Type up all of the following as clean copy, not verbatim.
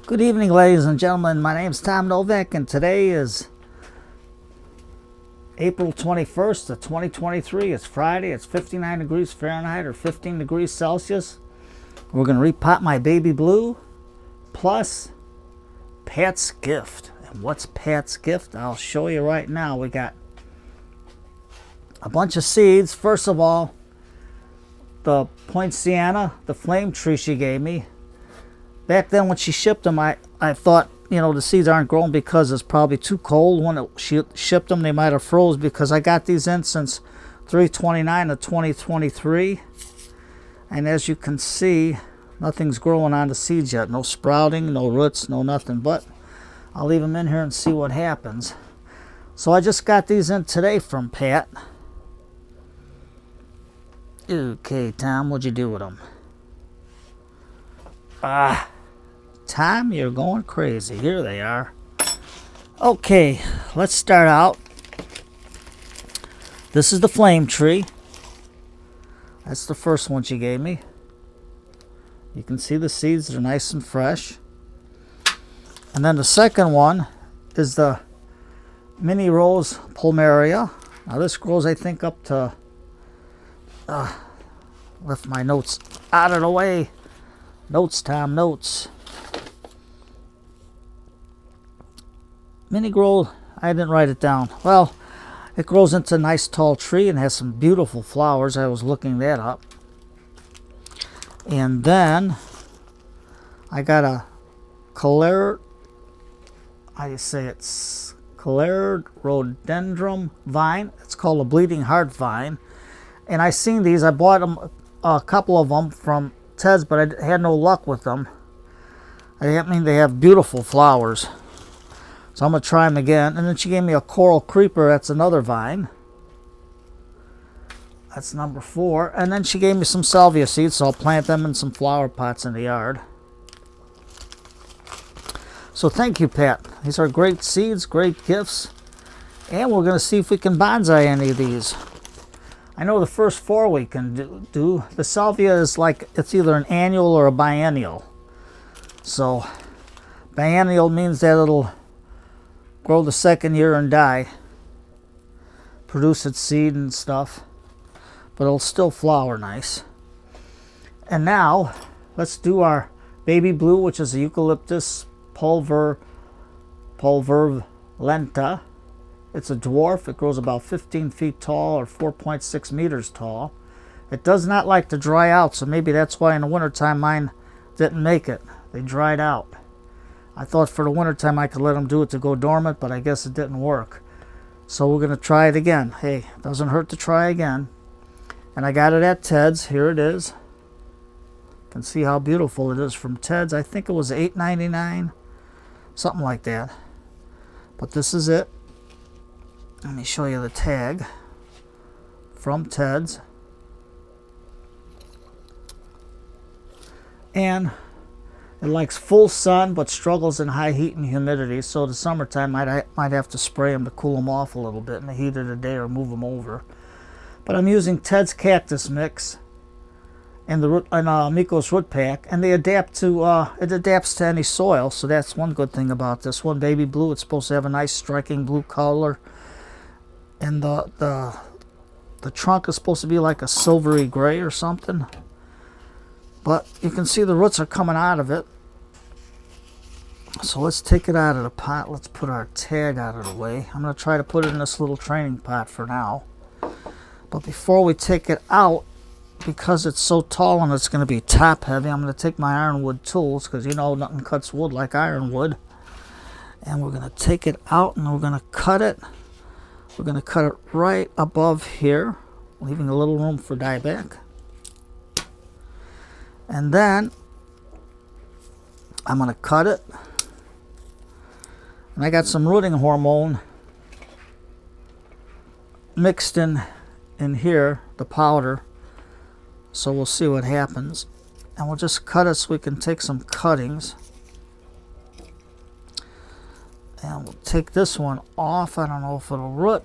Good evening, ladies and gentlemen. My name is Tom Novak, and today is April 21st of 2023. It's Friday. It's 59 degrees Fahrenheit or 15 degrees Celsius. We're going to repot my baby blue plus Pat's gift. And what's Pat's gift? I'll show you right now. We got a bunch of seeds. First of all, the Poinciana, the flame tree she gave me. Back then when she shipped them, I thought, the seeds aren't growing because it's probably too cold. When she shipped them, they might have froze because I got these in since 3/29 of 2023. And as you can see, nothing's growing on the seeds yet. No sprouting, no roots, no nothing. But I'll leave them in here and see what happens. So I just got these in today from Pat. Okay, Tom, what'd you do with them? Tom, you're going crazy. Here they are. Okay, let's start out. This is the flame tree. That's the first one she gave me. You can see the seeds are nice and fresh. And then the second one is the mini rose plumeria. Now this grows, I think, up to lift my notes out of the way. Notes, Tom, notes. Mini grow, I didn't write it down. Well, it grows into a nice tall tree and has some beautiful flowers. I was looking that up. And then I got a rhododendron vine. It's called a bleeding heart vine. And I seen these. I bought them, a couple of them from Ted's, but I had no luck with them. I mean, they have beautiful flowers. So I'm going to try them again. And then she gave me a coral creeper. That's another vine. That's number 4. And then she gave me some salvia seeds, so I'll plant them in some flower pots in the yard. So thank you, Pat. These are great seeds, great gifts. And we're going to see if we can bonsai any of these. I know the first 4 we can do. The salvia is like, it's either an annual or a biennial. So biennial means that it'll grow the second year and die, produce its seed and stuff, but it'll still flower nice. And now let's do our baby blue, which is a Eucalyptus pulverulenta. It's a dwarf. It grows about 15 feet tall or 4.6 meters tall. It does not like to dry out, so maybe that's why in the wintertime mine didn't make it. They dried out. I thought for the wintertime I could let them do it to go dormant, but I guess it didn't work. So we're going to try it again. Hey, it doesn't hurt to try again. And I got it at Ted's. Here it is. You can see how beautiful it is from Ted's. I think it was $8.99, something like that. But this is it. Let me show you the tag from Ted's. And it likes full sun but struggles in high heat and humidity. So the summertime I might have to spray them to cool them off a little bit in the heat of the day or move them over. But I'm using Ted's cactus mix and the Miko's root pack, and they adapt to it adapts to any soil. So that's one good thing about this one. Baby blue, it's supposed to have a nice striking blue color. And the trunk is supposed to be like a silvery gray or something. But you can see the roots are coming out of it. So let's take it out of the pot. Let's put our tag out of the way. I'm going to try to put it in this little training pot for now. But before we take it out, because it's so tall and it's going to be top heavy, I'm going to take my ironwood tools, because nothing cuts wood like ironwood. And we're going to take it out and we're going to cut it. We're going to cut it right above here, leaving a little room for dieback. And then I'm going to cut it. And I got some rooting hormone mixed in here, the powder. So we'll see what happens. And we'll just cut it so we can take some cuttings. And we'll take this one off. I don't know if it'll root.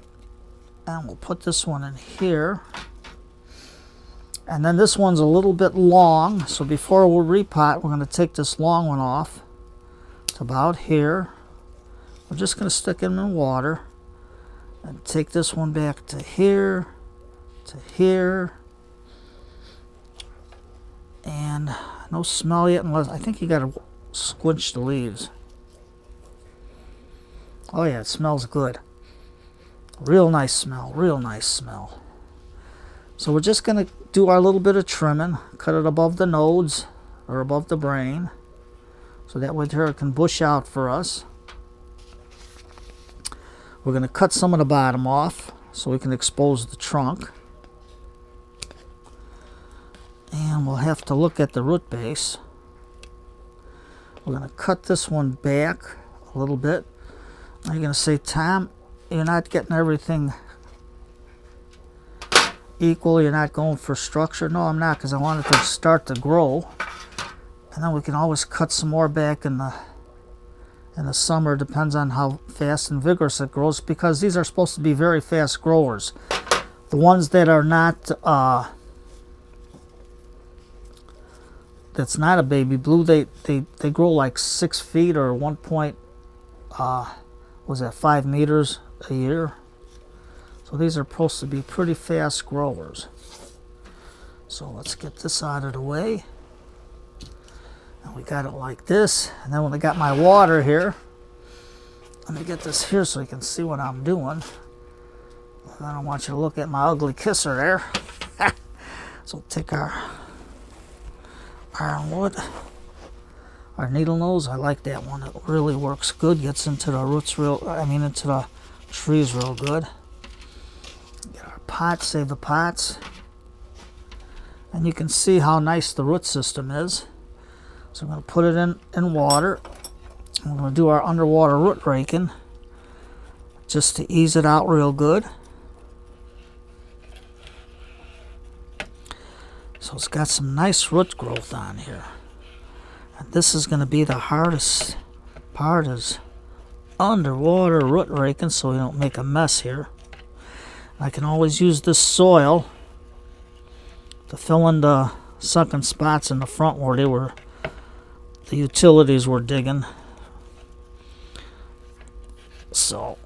And we'll put this one in here. And then this one's a little bit long, so before we repot, we're going to take this long one off. to about here. We're just going to stick them in water and take this one back to here, and no smell yet, unless I think you got to squinch the leaves. Oh yeah, it smells good. Real nice smell, real nice smell. So we're just going to do our little bit of trimming, cut it above the nodes or above the brain, so that way it can bush out for us. We're going to cut some of the bottom off so we can expose the trunk. And we'll have to look at the root base. We're going to cut this one back a little bit. Now you're going to say, Tom, you're not getting everything equal. You're not going for structure. No, I'm not, because I want it to start to grow. And then we can always cut some more back in the summer. Depends on how fast and vigorous it grows, because these are supposed to be very fast growers. The ones that are not, that's not a baby blue, they grow like 6 feet or 5 meters a year. So these are supposed to be pretty fast growers. So let's get this out of the way. And we got it like this. And then when I got my water here, let me get this here so you can see what I'm doing. I don't want you to look at my ugly kisser there. So we'll take our ironwood, our needle nose. I like that one. It really works good. Gets into the roots into the trees real good. Get our pots, save the pots. And you can see how nice the root system is. So I'm going to put it in water. I'm going to do our underwater root raking just to ease it out real good. So it's got some nice root growth on here. And this is going to be the hardest part, is underwater root raking, so we don't make a mess here. I can always use this soil to fill in the sunken spots in the front where the utilities were digging. So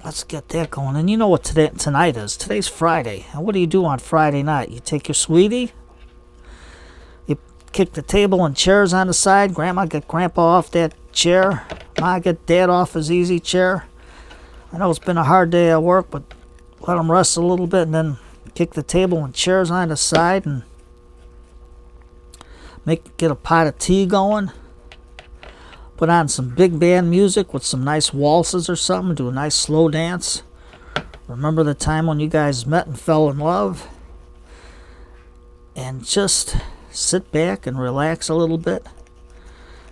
let's get that going. And you know what tonight is? Today's Friday. And what do you do on Friday night? You take your sweetie, you kick the table and chairs on the side. Grandma get Grandpa off that chair. Ma get Dad off his easy chair. I know it's been a hard day at work, but let them rest a little bit, and then kick the table and chairs on the side, and get a pot of tea going. Put on some big band music with some nice waltzes or something. Do a nice slow dance. Remember the time when you guys met and fell in love. And just sit back and relax a little bit.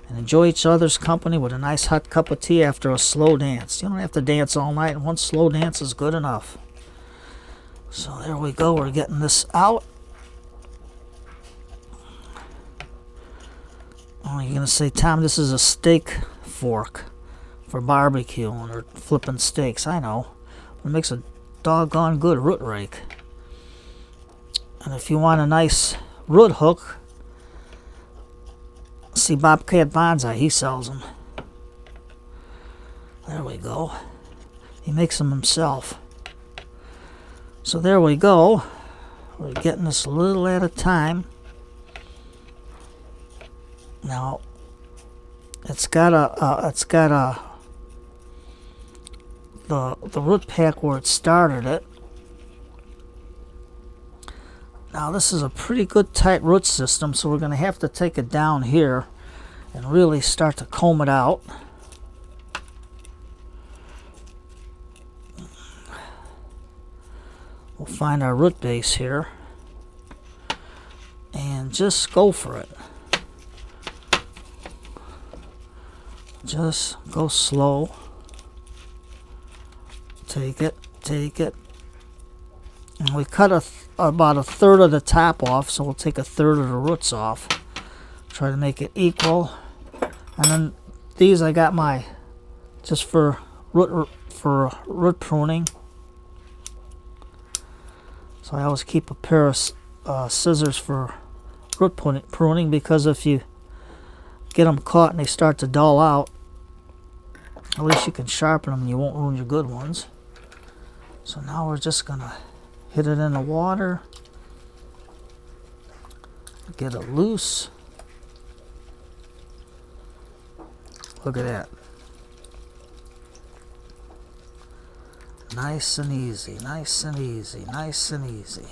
And enjoy each other's company with a nice hot cup of tea after a slow dance. You don't have to dance all night. One slow dance is good enough. So there we go. We're getting this out. Oh, you're going to say, Tom, this is a steak fork for barbecuing or flipping steaks. I know. It makes a doggone good root rake. And if you want a nice root hook, see Bobcat Bonsai, he sells them. There we go. He makes them himself. So there we go. We're getting this a little at a time. Now, it's got the root pack where it started it. Now this is a pretty good tight root system, so we're going to have to take it down here and really start to comb it out. We'll find our root base here and just go for it. Just go slow. Take it. And we cut about a third of the top off, so we'll take a third of the roots off. Try to make it equal. And then these I got just for root pruning. So I always keep a pair of scissors for root pruning, because if you get them caught and they start to dull out, at least you can sharpen them and you won't ruin your good ones. So now we're just gonna hit it in the water, get it loose. Look at that. Nice and easy, nice and easy, nice and easy.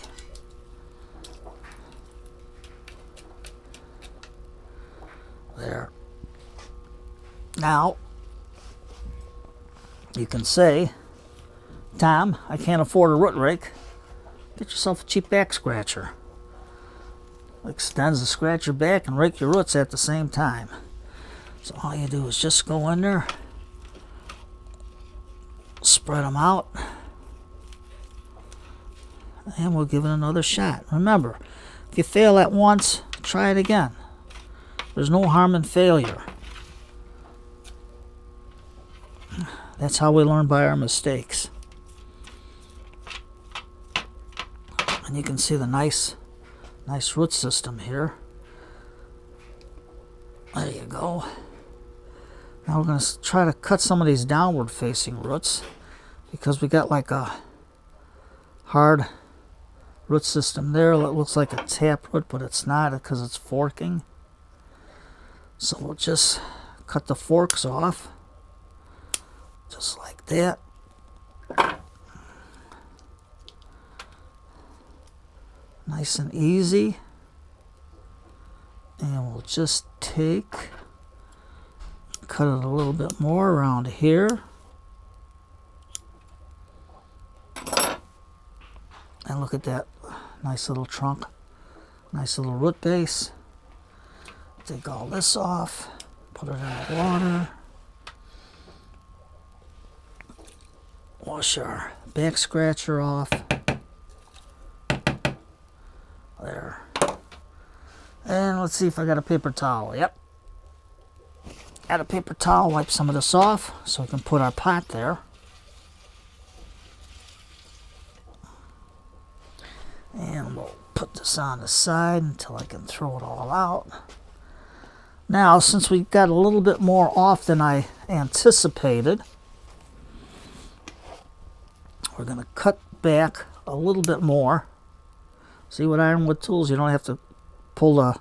There. Now, you can say, Tom, I can't afford a root rake. Get yourself a cheap back scratcher. Extends the scratcher back and rake your roots at the same time. So all you do is just go in there, spread them out, and we'll give it another shot. Remember, if you fail at once, try it again. There's no harm in failure. That's how we learn, by our mistakes. And you can see the nice root system here. There you go. Now we're going to try to cut some of these downward facing roots, because we got like a hard root system there. It looks like a tap root, but it's not, because it's forking. So we'll just cut the forks off, just like that. Nice and easy. And we'll just cut it a little bit more around here. And look at that nice little trunk, nice little root base. Take all this off, put it in the water. Wash our back scratcher off. There. And let's see if I got a paper towel. Yep. Got a paper towel, wipe some of this off so we can put our pot there. And we'll put this on the side until I can throw it all out. Now, since we got a little bit more off than I anticipated, we're going to cut back a little bit more. See, with ironwood tools, you don't have to pull the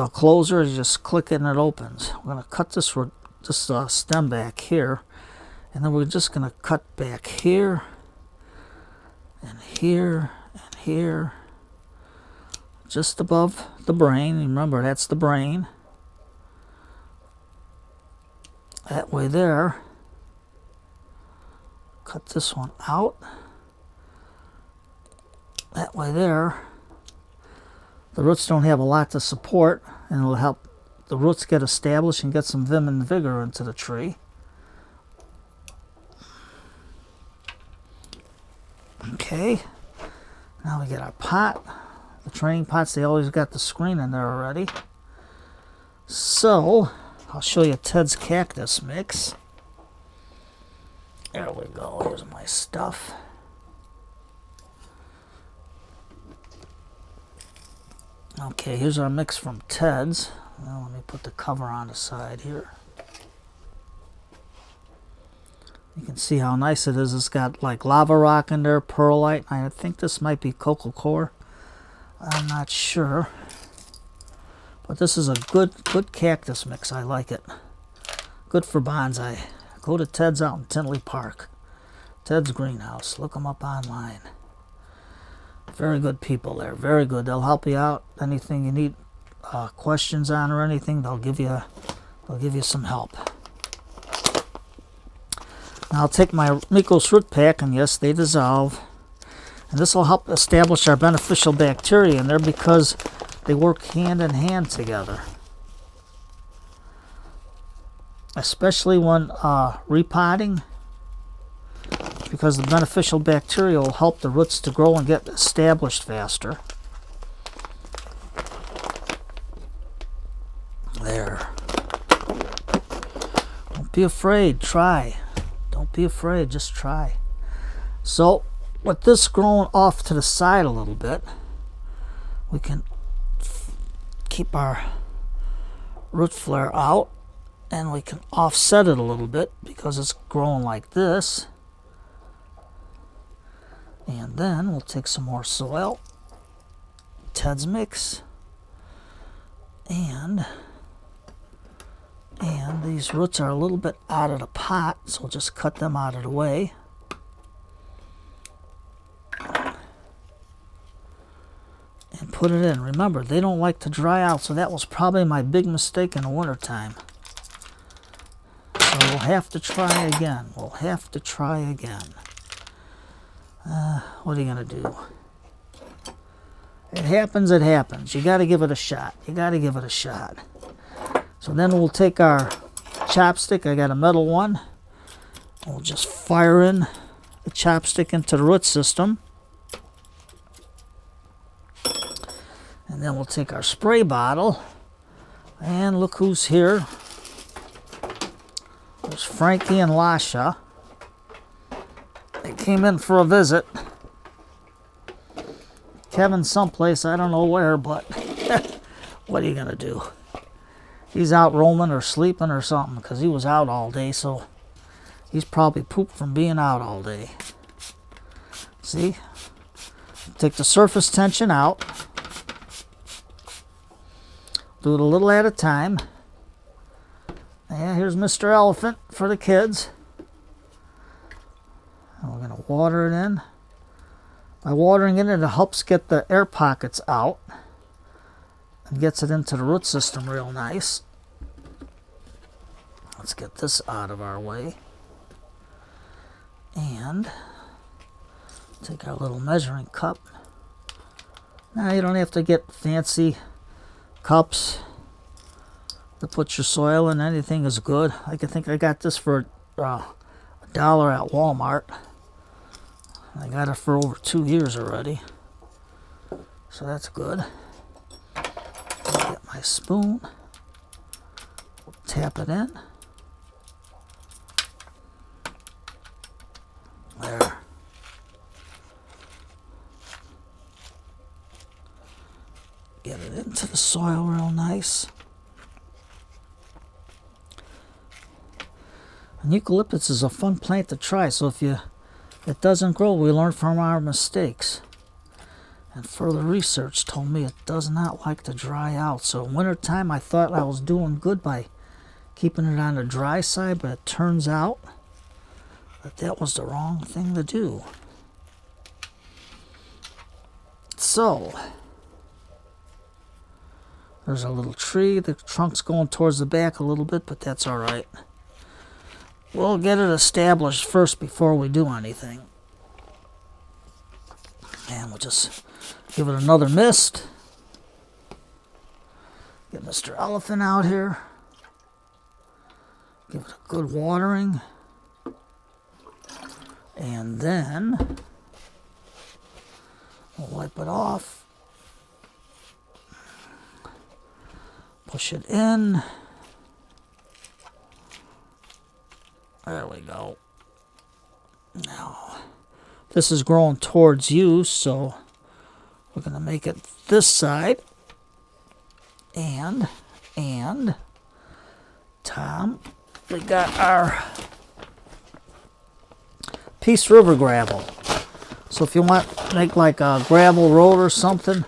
closer, you just click it and it opens. We're going to cut this stem back here, and then we're just going to cut back here, and here, and here, just above the brain. Remember, that's the brain. That way there. Cut this one out. That way there. The roots don't have a lot to support, and it'll help the roots get established and get some vim and vigor into the tree. Okay, now we get our pot. The training pots, they always got the screen in there already. So, I'll show you Ted's cactus mix. There we go, here's my stuff. Okay, here's our mix from Ted's. Now let me put the cover on the side here. You can see how nice it is. It's got like lava rock in there, perlite. I think this might be coco coir. I'm not sure. But this is a good cactus mix. I like it. Good for bonsai. Go to Ted's out in Tinley Park. Ted's Greenhouse. Look them up online. Very good people there. Very good. They'll help you out. Anything you need questions on or anything, they'll give you some help. Now I'll take my Mikos root pack, and yes, they dissolve. And this will help establish our beneficial bacteria in there because they work hand in hand together. Especially when repotting, because the beneficial bacteria will help the roots to grow and get established faster. There. Don't be afraid. Try. Don't be afraid. Just try. So, with this growing off to the side a little bit, we can keep our root flare out, and we can offset it a little bit because it's growing like this. And then we'll take some more soil, Ted's mix, and these roots are a little bit out of the pot, so we'll just cut them out of the way. And put it in. Remember, they don't like to dry out, so that was probably my big mistake in the wintertime. So we'll have to try again. We'll have to try again. What are you going to do? It happens, it happens. You got to give it a shot. You got to give it a shot. So then we'll take our chopstick. I got a metal one. We'll just fire in the chopstick into the root system. And then we'll take our spray bottle. And look who's here. There's Frankie and Lasha. They came in for a visit. Kevin's someplace, I don't know where, but what are you going to do? He's out roaming or sleeping or something because he was out all day, so he's probably pooped from being out all day. See? Take the surface tension out. Do it a little at a time. Yeah, here's Mr. Elephant for the kids. And we're going to water it in. By watering it helps get the air pockets out and gets it into the root system real nice. Let's get this out of our way. And take our little measuring cup. Now you don't have to get fancy cups to put your soil in. Anything is good. I think I got this for $1 at Walmart. I got it for over 2 years already, so that's good. I'll get my spoon, tap it in. There. Get it into the soil real nice. And eucalyptus is a fun plant to try, so if it doesn't grow, we learn from our mistakes. And further research told me it does not like to dry out. So in wintertime, I thought I was doing good by keeping it on the dry side, but it turns out that was the wrong thing to do. So there's a little tree. The trunk's going towards the back a little bit, but that's all right. We'll get it established first before we do anything. And we'll just give it another mist. Get Mr. Elephant out here. Give it a good watering. And then we'll wipe it off. Push it in. There we go. Now, this is growing towards you, so we're going to make it this side. And, Tom, we got our Peace River gravel. So if you want to make like a gravel road or something,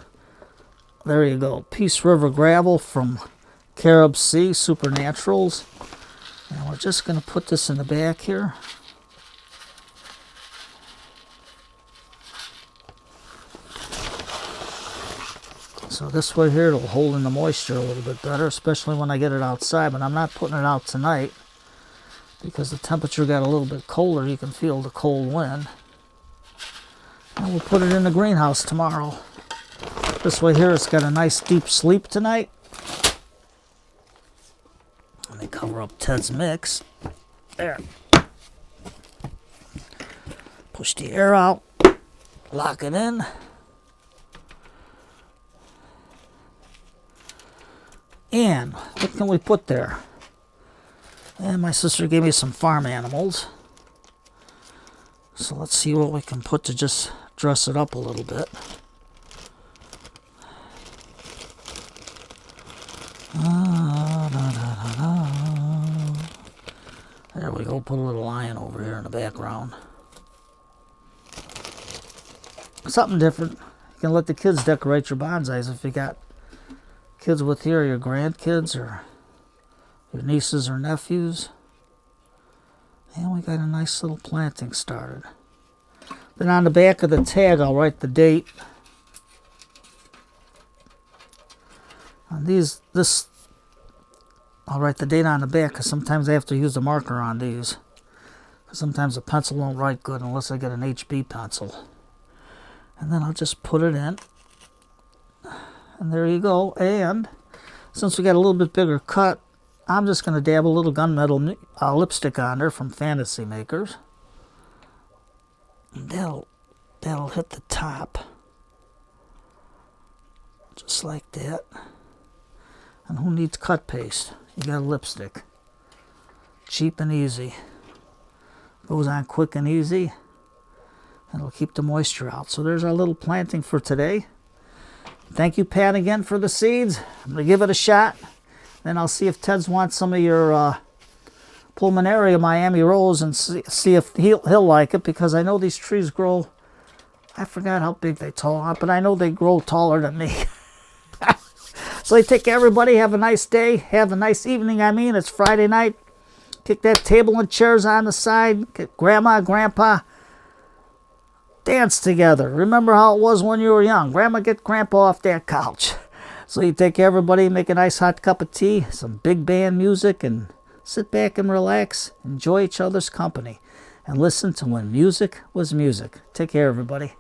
there you go. Peace River gravel from Carib Sea Supernaturals. And we're just going to put this in the back here. So this way here, it'll hold in the moisture a little bit better, especially when I get it outside. But I'm not putting it out tonight because the temperature got a little bit colder. You can feel the cold wind. And we'll put it in the greenhouse tomorrow. This way here, it's got a nice deep sleep tonight. Let me cover up Ted's mix. There. Push the air out. Lock it in. And what can we put there? And my sister gave me some farm animals. So let's see what we can put to just dress it up a little bit. we go. Put a little lion over here in the background. Something different. You can let the kids decorate your bonsais if you got kids with you, or your grandkids, or your nieces or nephews. And we got a nice little planting started. Then on the back of the tag, I'll write the date. On I'll write the date on the back, because sometimes I have to use a marker on these. Sometimes a pencil won't write good unless I get an HB pencil. And then I'll just put it in. And there you go. And since we got a little bit bigger cut, I'm just going to dab a little gunmetal lipstick on there from Fantasy Makers. And that'll hit the top. Just like that. And who needs cut paste? You got a lipstick. Cheap and easy. Goes on quick and easy. And it'll keep the moisture out. So there's our little planting for today. Thank you, Pat, again for the seeds. I'm going to give it a shot. Then I'll see if Ted's wants some of your Pulmonaria Miami Rose and see if he'll like it, because I know these trees grow. I forgot how big they tall, but I know they grow taller than me. So I take everybody. Have a nice day. Have a nice evening. It's Friday night. Kick that table and chairs on the side. Get Grandma, Grandpa. Dance together. Remember how it was when you were young. Grandma, get Grandpa off that couch. So you take everybody, make a nice hot cup of tea, some big band music, and sit back and relax. Enjoy each other's company. And listen to when music was music. Take care, everybody.